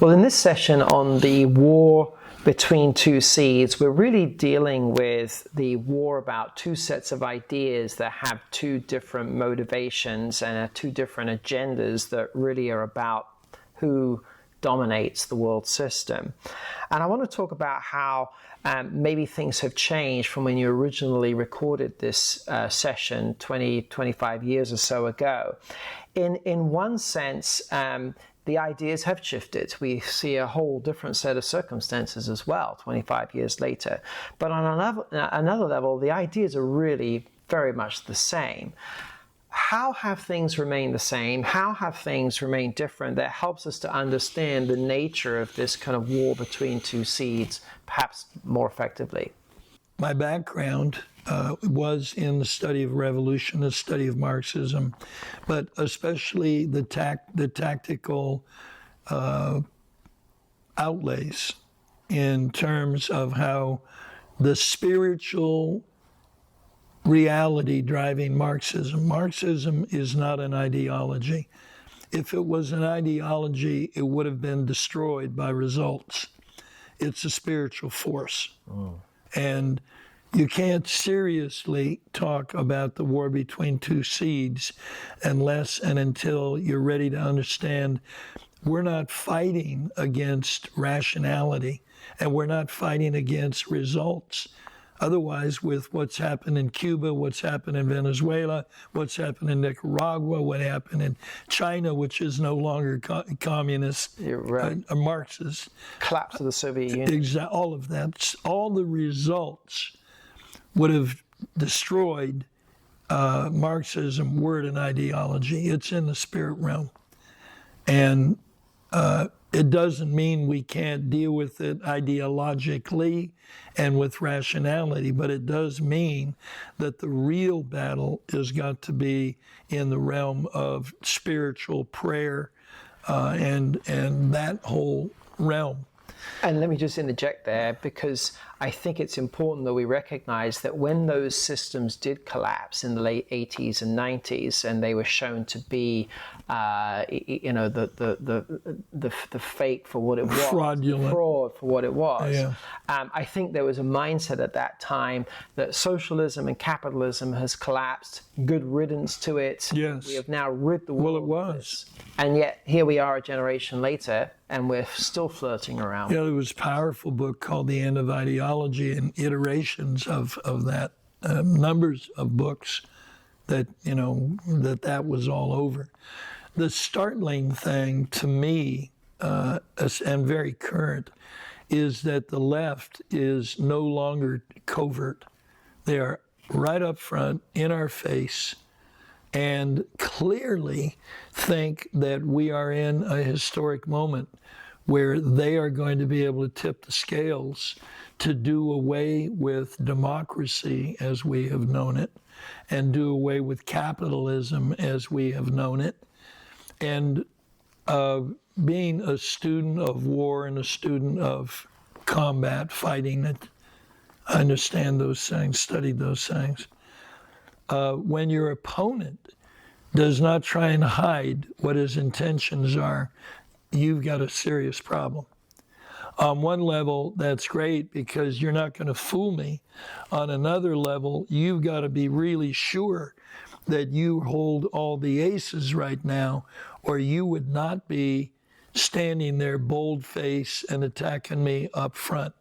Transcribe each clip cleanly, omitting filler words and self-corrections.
Well, in this session on the war between two seeds, we're really dealing with the war about two sets of ideas that have two different motivations and two different agendas that really are about who dominates the world system. And I want to talk about how maybe things have changed from when you originally recorded this session 25 years or so ago. In one sense, the ideas have shifted. We see a whole different set of circumstances as well 25 years later. But on another level, the ideas are really very much the same. How have things remained the same? How have things remained different? That helps us to understand the nature of this kind of war between two seeds, perhaps more effectively. My background was in the study of revolution, the study of Marxism, but especially the tactical outlays in terms of how the spiritual reality driving Marxism. Marxism is not an ideology. If it was an ideology, it would have been destroyed by results. It's a spiritual force. And you can't seriously talk about the war between two seeds unless and until you're ready to understand we're not fighting against rationality and we're not fighting against results. Otherwise, with what's happened in Cuba, what's happened in Venezuela, what's happened in Nicaragua, what happened in China, which is no longer communist, right. Marxist. Collapse of the Soviet Union. All of that, all the results would have destroyed Marxism, word and ideology. It's in the spirit realm. And it doesn't mean we can't deal with it ideologically and with rationality, but it does mean that the real battle has got to be in the realm of spiritual prayer and that whole realm. And let me just interject there, because I think it's important that we recognize that when those systems did collapse in the late 80s and 90s, and they were shown to be, the fake for what it was, fraudulent, fraud for what it was. Yeah. I think there was a mindset at that time that socialism and capitalism has collapsed. Good riddance to it. Yes. We have now rid the world. Well, it was. Of this. And yet here we are a generation later, and we're still flirting around. Yeah, there was a powerful book called The End of Ideology, and iterations of that, numbers of books that, that was all over. The startling thing to me, and very current, is that the left is no longer covert. They are right up front, in our face, and clearly think that we are in a historic moment where they are going to be able to tip the scales to do away with democracy as we have known it, and do away with capitalism as we have known it. And being a student of war and a student of combat, fighting it, I understand those things, studied those things. When your opponent does not try and hide what his intentions are, you've got a serious problem. On one level, that's great because you're not going to fool me. On another level, you've got to be really sure that you hold all the aces right now, or you would not be standing there bold-faced and attacking me up front.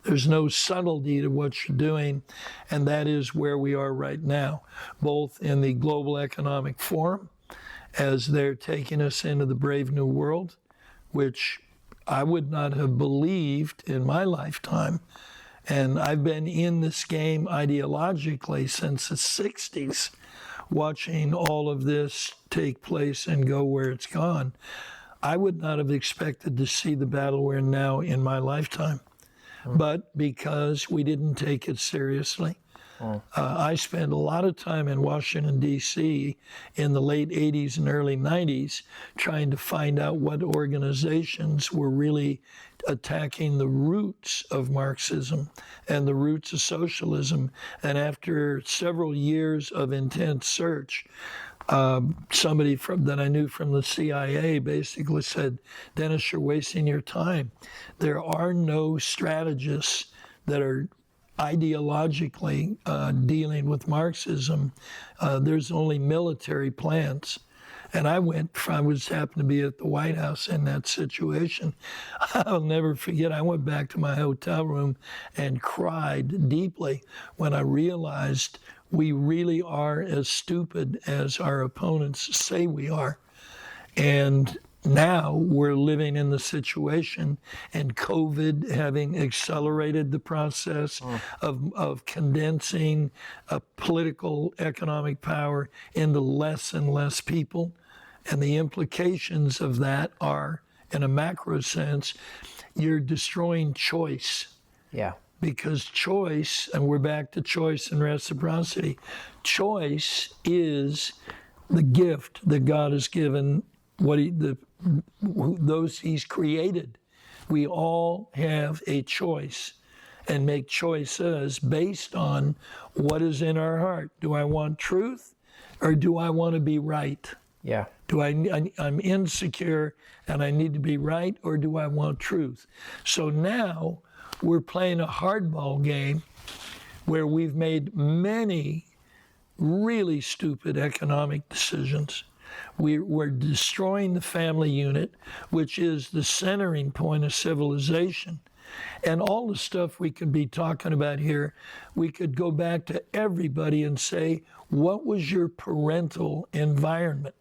There's no subtlety to what you're doing, and that is where we are right now, both in the Global Economic Forum, as they're taking us into the brave new world, which I would not have believed in my lifetime. And I've been in this game ideologically since the 60s, watching all of this take place and go where it's gone. I would not have expected to see the battle we're in now in my lifetime. But because we didn't take it seriously, I spent a lot of time in Washington, D.C. in the late 80s and early 90s trying to find out what organizations were really attacking the roots of Marxism and the roots of socialism. And after several years of intense search, Somebody that I knew from the CIA basically said, Dennis, you're wasting your time. There are no strategists that are ideologically dealing with Marxism. There's only military plans. And I happened to be at the White House in that situation. I'll never forget, I went back to my hotel room and cried deeply when I realized we really are as stupid as our opponents say we are. And now we're living in the situation, and COVID having accelerated the process of condensing political, economic power into less and less people. And the implications of that are, in a macro sense, you're destroying choice. Yeah. Because choice, and we're back to choice and reciprocity, choice is the gift that God has given those he's created. We all have a choice and make choices based on what is in our heart. Do I want truth, or do I want to be right? Yeah. I'm insecure and I need to be right, or do I want truth? So now we're playing a hardball game where we've made many really stupid economic decisions. We're destroying the family unit, which is the centering point of civilization. And all the stuff we could be talking about here, we could go back to everybody and say, what was your parental environment?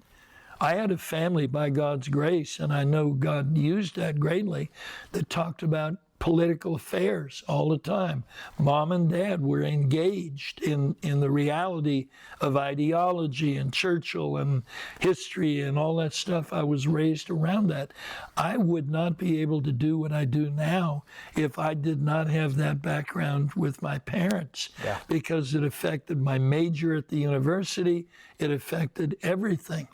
I had a family, by God's grace, and I know God used that greatly, that talked about political affairs all the time. Mom and Dad were engaged in the reality of ideology and Churchill and history and all that stuff. I was raised around that. I would not be able to do what I do now if I did not have that background with my parents, because it affected my major at the university. It affected everything.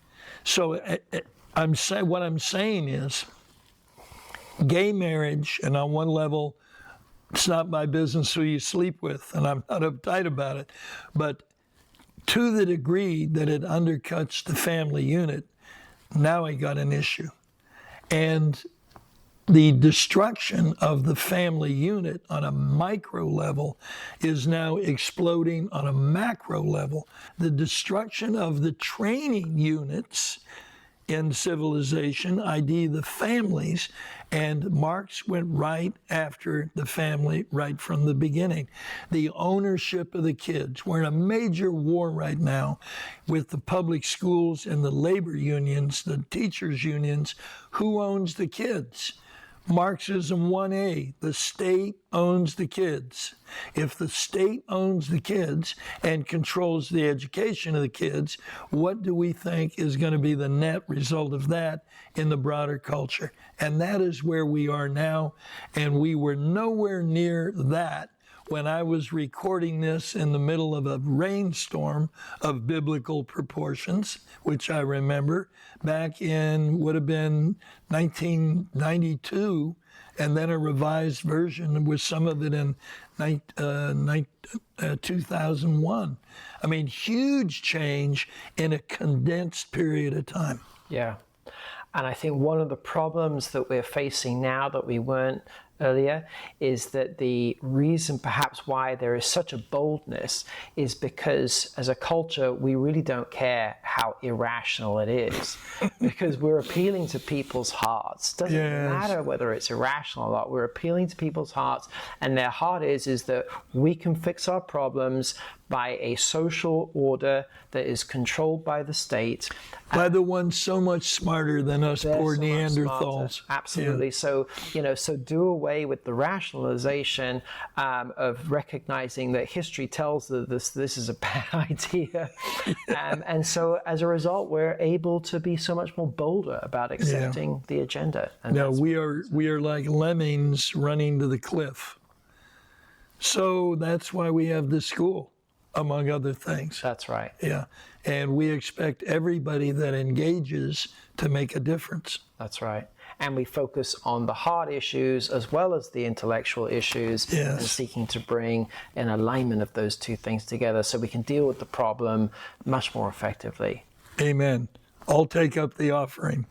So what I'm saying is, gay marriage, and on one level, it's not my business who you sleep with, and I'm not uptight about it, but to the degree that it undercuts the family unit, now I got an issue. And the destruction of the family unit on a micro level is now exploding on a macro level. The destruction of the training units in civilization, i.e. the families, and Marx went right after the family right from the beginning. The ownership of the kids. We're in a major war right now with the public schools and the labor unions, the teachers' unions. Who owns the kids? Marxism 1A, the state owns the kids. If the state owns the kids and controls the education of the kids, what do we think is going to be the net result of that in the broader culture? And that is where we are now, and we were nowhere near that when I was recording this in the middle of a rainstorm of biblical proportions, which I remember back in, would have been 1992, and then a revised version with some of it in 2001. I mean, huge change in a condensed period of time. Yeah. And I think one of the problems that we're facing now that we weren't earlier is that the reason perhaps why there is such a boldness is because as a culture we really don't care how irrational it is, because we're appealing to people's hearts. Doesn't matter whether it's irrational or not. We're appealing to people's hearts, and their heart is that we can fix our problems by a social order that is controlled by the state. By the ones so much smarter than us poor Neanderthals. Absolutely. Yeah. So do away with the rationalization of recognizing that history tells that this is a bad idea. And so as a result, we're able to be so much more bolder about accepting the agenda. And now we are like lemmings running to the cliff. So that's why we have this school, among other things. That's right. Yeah. And we expect everybody that engages to make a difference. That's right. And we focus on the hard issues as well as the intellectual issues, and seeking to bring an alignment of those two things together so we can deal with the problem much more effectively. Amen. I'll take up the offering.